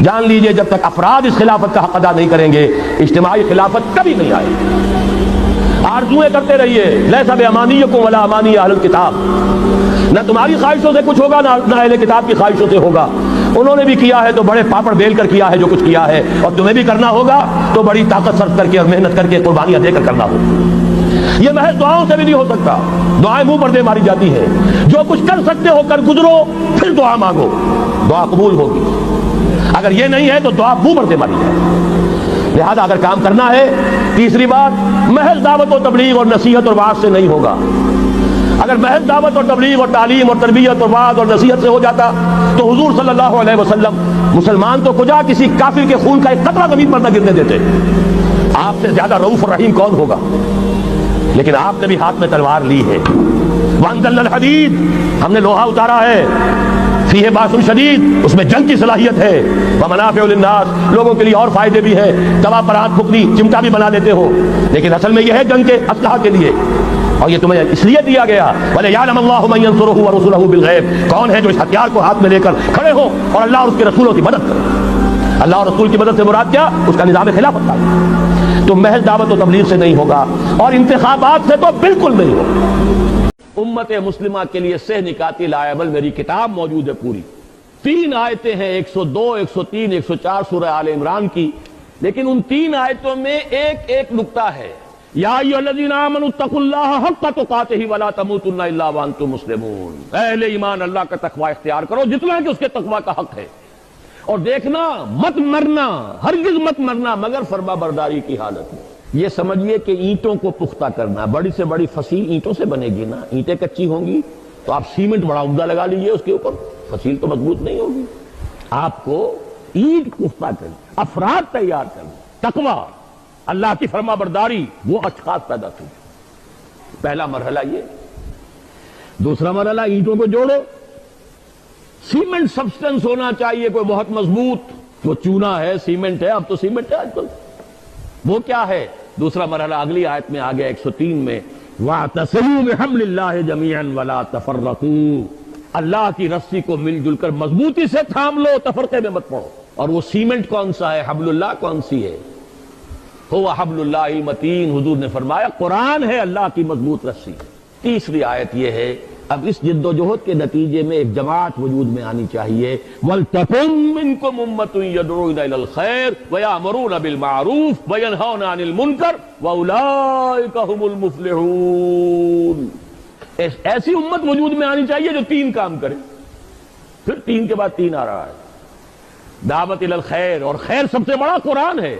جان لیجئے جب تک افراد اس خلافت کا حق ادا نہیں کریں گے اجتماعی خلافت کبھی نہیں آئے گی۔ آرزویں کرتے رہیے، لیس بامانیکم ولا امانی اہل الکتاب، نہ تمہاری خواہشوں سے کچھ ہوگا نہ اہل کتاب کی خواہشوں سے ہوگا۔ انہوں نے بھی کیا ہے تو بڑے پاپڑ بیل کر کیا ہے جو کچھ کیا ہے، اور تمہیں بھی کرنا ہوگا تو بڑی طاقت صرف کر کے اور محنت کر کے قربانیاں دے کر کرنا ہوگا۔ یہ محض دعاؤں سے بھی نہیں ہو سکتا، دعائیں منہ پر دے ماری جاتی ہیں۔ جو کچھ کر سکتے ہو کر گزرو، پھر دعا مانگو، دعا قبول ہوگی۔ اگر یہ نہیں ہے تو دعا منہ پر دے ماری جائے۔ لہذا اگر کام کرنا ہے، تیسری بات، محض دعوت و تبلیغ اور نصیحت اور وعظ سے نہیں ہوگا۔ اگر محض دعوت اور تبلیغ اور تعلیم اور تربیت اور وعظ اور نصیحت سے ہو جاتا تو حضور صلی اللہ علیہ وسلم مسلمان تو کجا کسی کافر کے خون کا ایک قطرہ زمین پر نہ گرنے دیتے۔ آپ سے زیادہ رؤوف اور رحیم کون ہوگا؟ لیکن آپ نے بھی ہاتھ میں تلوار لی ہے۔ وانزلنا الحدید، ہم نے لوہا اتارا ہے، فیہ باس شدید، اس میں جنگ کی صلاحیت ہے، ومنافع للناس، لوگوں کے لیے اور فائدے بھی ہیں۔ توا پر ہاتھ پھکنی چمٹا بھی بنا لیتے ہو، لیکن اصل میں یہ ہے جنگ کے اسلحہ کے لیے، اور یہ تمہیں اس لیے دیا گیا وَلِيَعْلَمَ اللَّهُ مَن يَنصُرُهُ وَرُسُلَهُ بِالْغَيْبِ، کون ہے جو اس ہتھیار کو ہاتھ میں لے کر کھڑے ہو اور اللہ اور اس کے رسولوں کی مدد کرے۔ اللہ اور رسول کی مدد سے مراد کیا؟ اس کا نظام خلافت کا۔ تو محض دعوت و تبلیغ سے نہیں ہوگا، اور انتخابات سے تو بالکل نہیں ہوگا۔ امت مسلمہ کے لیے سہ نکاتی لائبل میری کتاب موجود ہے پوری، 3 آیتیں ہیں، 102، 103، 104 سورہ آل عمران کی، لیکن ان 3 آیتوں میں ایک نقطہ ہے، یا ایھا الذین آمنوا اتقوا اللہ حق تقاتہ ولا تموتن الا وانتم مسلمون، اہل ایمان اللہ کا تقوی اختیار کرو جتنا کہ اس کے تقوی کا حق ہے، اور دیکھنا مت مرنا، ہرگز مت مرنا مگر فرما برداری کی حالت میں۔ یہ سمجھیے کہ اینٹوں کو پختہ کرنا، بڑی سے بڑی فصیل اینٹوں سے بنے گی نا، اینٹیں کچی ہوں گی تو آپ سیمنٹ بڑا عمدہ لگا لیجئے اس کے اوپر، فصیل تو مضبوط نہیں ہوگی۔ آپ کو اینٹ پختہ کرنی، افراد تیار کرنا، تقوی، اللہ کی فرما برداری، وہ اشخاص پیدا کریں۔ پہلا مرحلہ یہ۔ دوسرا مرحلہ، اینٹوں کو جوڑو، سیمنٹ سبسٹنس ہونا چاہیے کوئی بہت مضبوط، وہ چونا ہے، سیمنٹ ہے، اب تو سیمنٹ ہے آج کل، وہ کیا ہے؟ دوسرا مرحلہ اگلی آیت میں آ گیا 103 میں، وَاعْتَصِمُوا بِحَبْلِ اللَّهِ جَمِيعًا وَلَا تَفَرَّقُوا، اللہ کی رسی کو مل جل کر مضبوطی سے تھام لو، تفرقے میں مت پڑو۔ اور وہ سیمنٹ کون سا ہے؟ حبل اللہ کون سی ہے؟ هو حبل اللہ المتین، حضور نے فرمایا قرآن ہے اللہ کی مضبوط رسی۔ تیسری آیت یہ ہے، اب اس جد و جہد کے نتیجے میں ایک جماعت وجود میں آنی چاہیے، وَلْتَكُن مِّنكُمْ أُمَّةٌ يَدْعُونَ إِلَى الْخَيْرِ وَيَأْمُرُونَ بِالْمَعْرُوفِ وَيَنْهَوْنَ عَنِ الْمُنكَرِ وَأُولَٰئِكَ هُمُ الْمُفْلِحُونَ۔ ایسی امت وجود میں آنی چاہیے جو 3 کام کرے، پھر 3 کے بعد 3 آ رہا ہے، دعوت الی الخیر، اور خیر سب سے بڑا قرآن ہے،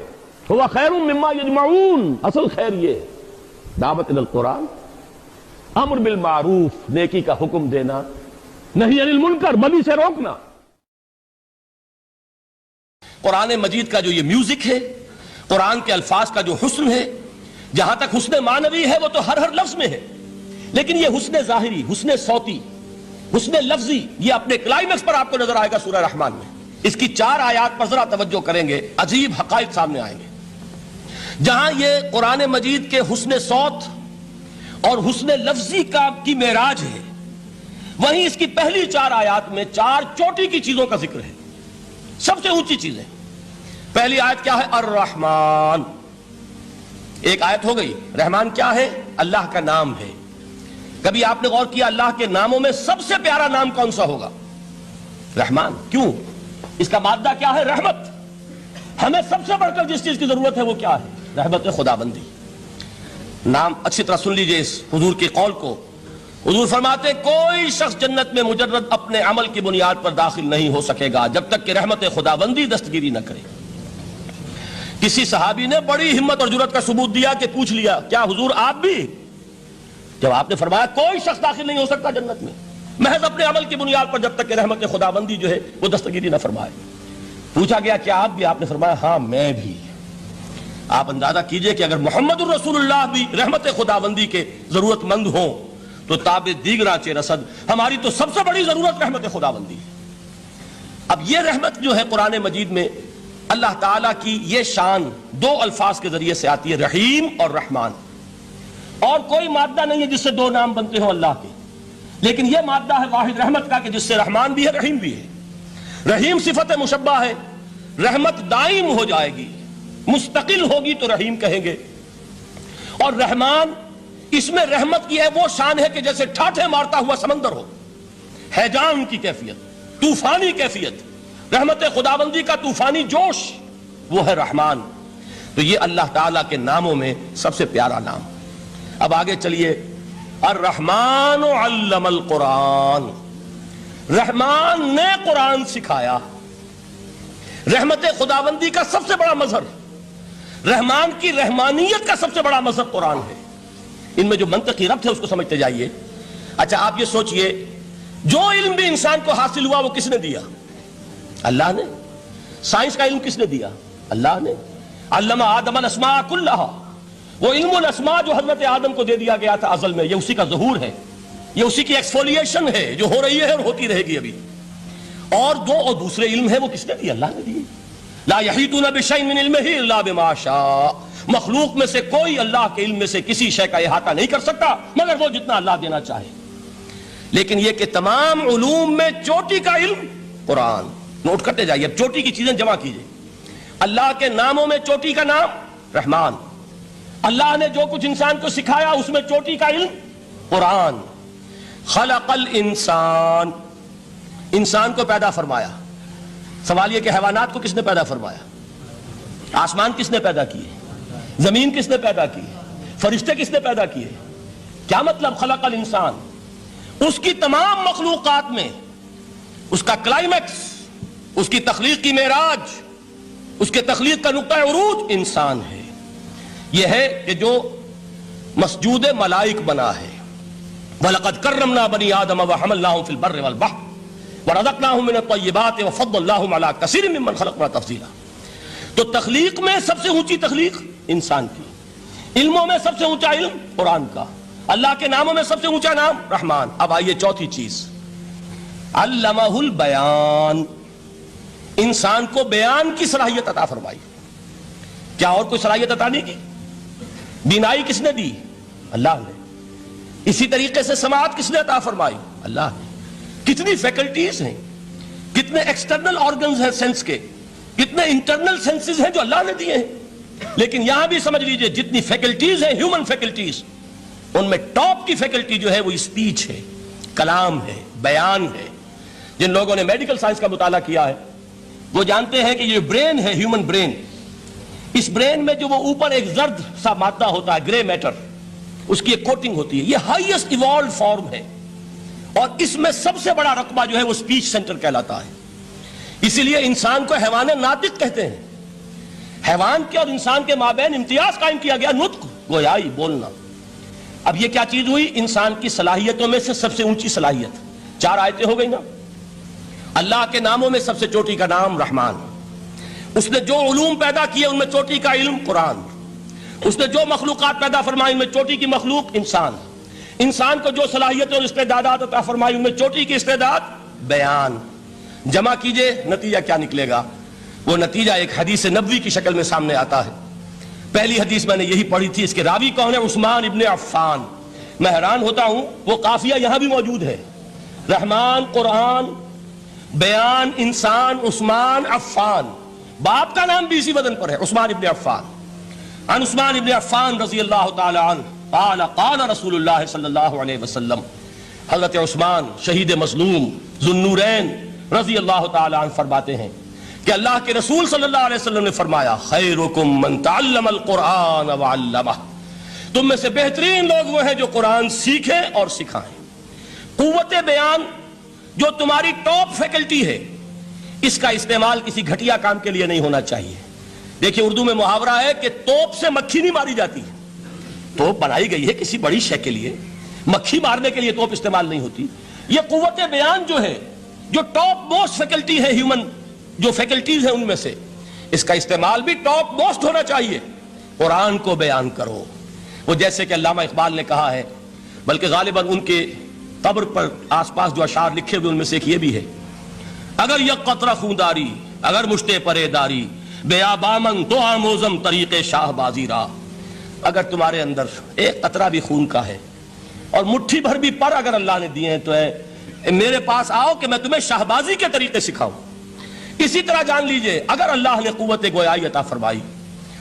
هو خیر مما یجمعون، اصل خیر یہ ہے، دعوت الی القرآن، امر بالمعروف، نیکی کا حکم دینا، نہی عن المنکر، بدی سے روکنا۔ قرآن مجید کا جو یہ میوزک ہے، قرآن کے الفاظ کا جو حسن ہے، جہاں تک حسن معنوی ہے وہ تو ہر لفظ میں ہے، لیکن یہ حسن ظاہری، حسن صوتی، حسن لفظی، یہ اپنے کلائمیکس پر آپ کو نظر آئے گا سورہ رحمان میں۔ اس کی 4 آیات پر ذرا توجہ کریں گے، عجیب حقائق سامنے آئیں گے۔ جہاں یہ قرآن مجید کے حسن صوت اور حسن لفظی کی معراج ہے، وہیں اس کی پہلی 4 آیات میں 4 چوٹی کی چیزوں کا ذکر ہے، سب سے اونچی چیزیں۔ پہلی آیت کیا ہے؟ الرحمن، ایک آیت ہو گئی۔ رحمان کیا ہے؟ اللہ کا نام ہے۔ کبھی آپ نے غور کیا اللہ کے ناموں میں سب سے پیارا نام کون سا ہوگا؟ رحمان۔ کیوں؟ اس کا مادہ کیا ہے؟ رحمت۔ ہمیں سب سے بڑھ کر جس چیز کی ضرورت ہے وہ کیا ہے؟ رحمت خداوندی۔ نام اچھی طرح سن لیجئے اس حضور کے قول کو۔ حضور فرماتے ہیں کوئی شخص جنت میں مجرد اپنے عمل کی بنیاد پر داخل نہیں ہو سکے گا جب تک کہ رحمت خداوندی دستگیری نہ کرے۔ کسی صحابی نے بڑی ہمت اور جرأت کا ثبوت دیا کہ پوچھ لیا، کیا حضور آپ بھی؟ جب آپ نے فرمایا کوئی شخص داخل نہیں ہو سکتا جنت میں محض اپنے عمل کی بنیاد پر جب تک کہ رحمت خداوندی جو ہے وہ دستگیری نہ فرمائے۔ پوچھا گیا کیا آپ بھی؟ آپ نے فرمایا ہاں میں بھی۔ آپ اندازہ کیجئے کہ اگر محمد الرسول اللہ بھی رحمت خداوندی کے ضرورت مند ہوں تو تاب دیگراں چہ رسد، ہماری تو سب سے بڑی ضرورت رحمت خداوندی ہے۔ اب یہ رحمت جو ہے قرآن مجید میں اللہ تعالیٰ کی یہ شان 2 الفاظ کے ذریعے سے آتی ہے، رحیم اور رحمان۔ اور کوئی مادہ نہیں ہے جس سے 2 نام بنتے ہوں اللہ کے، لیکن یہ مادہ ہے واحد رحمت کا کہ جس سے رحمان بھی ہے رحیم بھی ہے۔ رحیم صفت مشبہ ہے، رحمت دائم ہو جائے گی، مستقل ہوگی تو رحیم کہیں گے. اور رحمان، اس میں رحمت کی ہے وہ شان ہے کہ جیسے ٹھاٹھے مارتا ہوا سمندر ہو، ہیجان کی کیفیت، طوفانی کیفیت، رحمت خداوندی کا طوفانی جوش، وہ ہے رحمان. تو یہ اللہ تعالیٰ کے ناموں میں سب سے پیارا نام. اب آگے چلیے. الرحمن علم القرآن، رحمان نے قرآن سکھایا. رحمت خداوندی کا سب سے بڑا مظہر، رحمان کی رحمانیت کا سب سے بڑا مظہر قرآن ہے. ان میں جو منطقی ربط ہے اس کو سمجھتے جائیے. اچھا آپ یہ سوچئے، جو علم بھی انسان کو حاصل ہوا وہ کس نے دیا؟ اللہ نے. سائنس کا علم کس نے دیا؟ اللہ نے. علم آدم الاسماء کلہا، وہ علم الاسماء جو حضرت آدم کو دے دیا گیا تھا ازل میں، یہ اسی کا ظہور ہے، یہ اسی کی ایکسفولیشن ہے جو ہو رہی ہے اور ہوتی رہے گی ابھی. اور دوسرے علم ہے وہ کس نے دیے؟ اللہ نے دیے. لا یحیطون بشیء من علمہ الا بما شاء، مخلوق میں سے کوئی اللہ کے علم میں سے کسی شے کا احاطہ نہیں کر سکتا مگر وہ جتنا اللہ دینا چاہے. لیکن یہ کہ تمام علوم میں چوٹی کا علم قرآن. نوٹ کرتے جائیے، اب چوٹی کی چیزیں جمع کیجئے. اللہ کے ناموں میں چوٹی کا نام رحمان. اللہ نے جو کچھ انسان کو سکھایا اس میں چوٹی کا علم قرآن. خلق الانسان، انسان کو پیدا فرمایا. سوال یہ کہ حیوانات کو کس نے پیدا فرمایا؟ آسمان کس نے پیدا کیے؟ زمین کس نے پیدا کی؟ فرشتے کس نے پیدا کیے؟ کیا مطلب خلق الانسان؟ اس کی تمام مخلوقات میں اس کا کلائمیکس، اس کی تخلیق کی معراج، اس کے تخلیق کا نقطہ عروج انسان ہے. یہ ہے کہ جو مسجود ملائک بنا ہے. وَلَقَدْ كَرَّمْنَا بَنِي آدَمَ وَحَمَلْنَاهُمْ فِي الْبَرِّ وَالْبَحْرِ وَرَزَقْنَاهُمْ مِنَ الطَّيِّبَاتِ وَفَضَّلْنَاهُمْ عَلَى كَثِيرٍ مِّمَّنْ خَلَقْنَا تَفْضِيلًا. تو تخلیق میں سب سے اونچی تخلیق انسان کی، علموں میں سب سے اونچا علم قرآن کا، اللہ کے ناموں میں سب سے اونچا نام رحمان. اب آئیے چوتھی چیز، علمہ البیان، انسان کو بیان کی صلاحیت عطا فرمائی. کیا اور کوئی صلاحیت عطا نہیں کی؟ بینائی کس نے دی؟ اللہ نے. اسی طریقے سے سماعت کس نے عطا فرمائی؟ اللہ نے. کتنی فیکلٹیز ہیں، کتنے ایکسٹرنل آرگنز ہیں سینس کے، کتنے انٹرنل سینسز ہیں جو اللہ نے دیے ہیں. لیکن یہاں بھی سمجھ لیجئے جتنی فیکلٹیز ہیں ہیومن فیکلٹیز، ان میں ٹاپ کی فیکلٹی جو ہے وہ اسپیچ ہے، کلام ہے، بیان ہے. جن لوگوں نے میڈیکل سائنس کا مطالعہ کیا ہے وہ جانتے ہیں کہ یہ برین ہے، ہیومن برین، اس برین میں جو وہ اوپر ایک زرد سا مادہ ہوتا ہے، گرے میٹر، اس کی ایک کوٹنگ ہوتی ہے. یہ ہائیسٹ ایوالوڈ فارم ہے اور اس میں سب سے بڑا رقبہ جو ہے وہ اسپیچ سینٹر کہلاتا ہے. اسی لیے انسان کو حیوان ناطق کہتے ہیں. حیوان کے اور انسان کے مابین امتیاز قائم کیا گیا، نطق، گویائی، بولنا. اب یہ کیا چیز ہوئی؟ انسان کی صلاحیتوں میں سے سب سے اونچی صلاحیت. 4 آیتیں ہو گئی نا. اللہ کے ناموں میں سب سے چوٹی کا نام رحمان. اس نے جو علوم پیدا کیے ان میں چوٹی کا علم قرآن. اس نے جو مخلوقات پیدا فرمائی ان میں چوٹی کی مخلوق انسان. انسان کو جو صلاحیت اور استعدادات عطا فرمائی ان میں چوٹی کی استعداد بیان. جمع کیجئے، نتیجہ کیا نکلے گا؟ وہ نتیجہ ایک حدیث نبوی کی شکل میں سامنے آتا ہے. پہلی حدیث میں نے یہی پڑھی تھی، اس کے راوی کون ہے؟ عثمان ابن عفان. میں حیران ہوتا ہوں وہ قافیہ یہاں بھی موجود ہے، رحمان، قرآن، بیان، انسان، عثمان، عفان. باپ کا نام بھی اسی وزن پر ہے، عثمان ابن عفان. عن عثمان ابن عفان رضی اللہ تعالی عنہ قال قال رسول اللہ صلی اللہ علیہ وسلم. حضرت عثمان شہید مظلوم ذو النورین رضی اللہ تعالی عنہ فرماتے ہیں کہ اللہ کے رسول صلی اللہ علیہ وسلم نے فرمایا، خیرکم من تعلم القرآن وعلمہ، تم میں سے بہترین لوگ وہ ہیں جو قرآن سیکھیں اور سکھائیں. قوت بیان جو تمہاری ٹاپ فیکلٹی ہے، اس کا استعمال کسی گھٹیا کام کے لیے نہیں ہونا چاہیے. دیکھیں اردو میں محاورہ ہے کہ توپ سے مکھی نہیں ماری جاتی. توپ بنائی گئی ہے کسی بڑی شے کے لیے، مکھی مارنے کے لیے توپ استعمال نہیں ہوتی. یہ قوت بیان جو ہے، جو ٹاپ موسٹ فیکلٹی ہے ہیومن جو فیکلٹیز ہیں ان میں سے، اس کا استعمال بھی ٹاپ موسٹ ہونا چاہیے. قرآن کو بیان کرو. وہ جیسے کہ علامہ اقبال نے کہا ہے، بلکہ غالباً ان کے قبر پر آس پاس جو اشعار لکھے ہوئے ان میں سے ایک یہ بھی ہے، اگر یک قطرہ خونداری اگر مشتے پرے داری بیابامن تو آموزم طریق شاہ بازی را. اگر تمہارے اندر ایک قطرہ بھی خون کا ہے اور مٹھی بھر بھی پر اگر اللہ نے دیے ہیں تو میرے پاس آؤ کہ میں تمہیں شاہبازی کے طریقے سکھاؤں. اسی طرح جان لیجئے اگر اللہ نے قوت گویائی عطا فرمائی،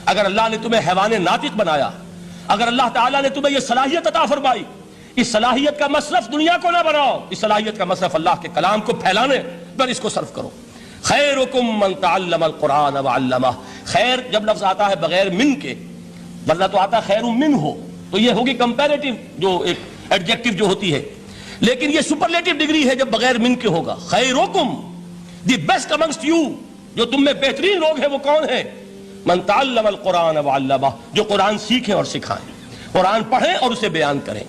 اگر اللہ نے تمہیں حیوان ناطق بنایا، اگر اللہ تعالیٰ نے تمہیں یہ صلاحیت عطا فرمائی، اس صلاحیت کا مصرف دنیا کو نہ بناؤ، اس صلاحیت کا مصرف اللہ کے کلام کو پھیلانے پر اس کو صرف کرو۔ خیرکم من تعلم القرآن وعلمہ، خیر جب لفظ آتا ہے بغیر من کے، ورنہ تو آتا خیر من ہو، تو یہ ہوگی کمپیریٹیو جو ایک ایڈجیکٹیو جو ہوتی ہے، لیکن یہ سپرلیٹیو ڈگری ہے جب بغیر من کے ہوگا۔ خیرکم، دی بیسٹ امنگسٹ یو، جو تم میں بہترین لوگ ہیں وہ کون ہیں؟ من تعلم القرآن وعلمہ، جو قرآن سیکھیں اور سکھائیں، قرآن پڑھیں اور اسے بیان کریں۔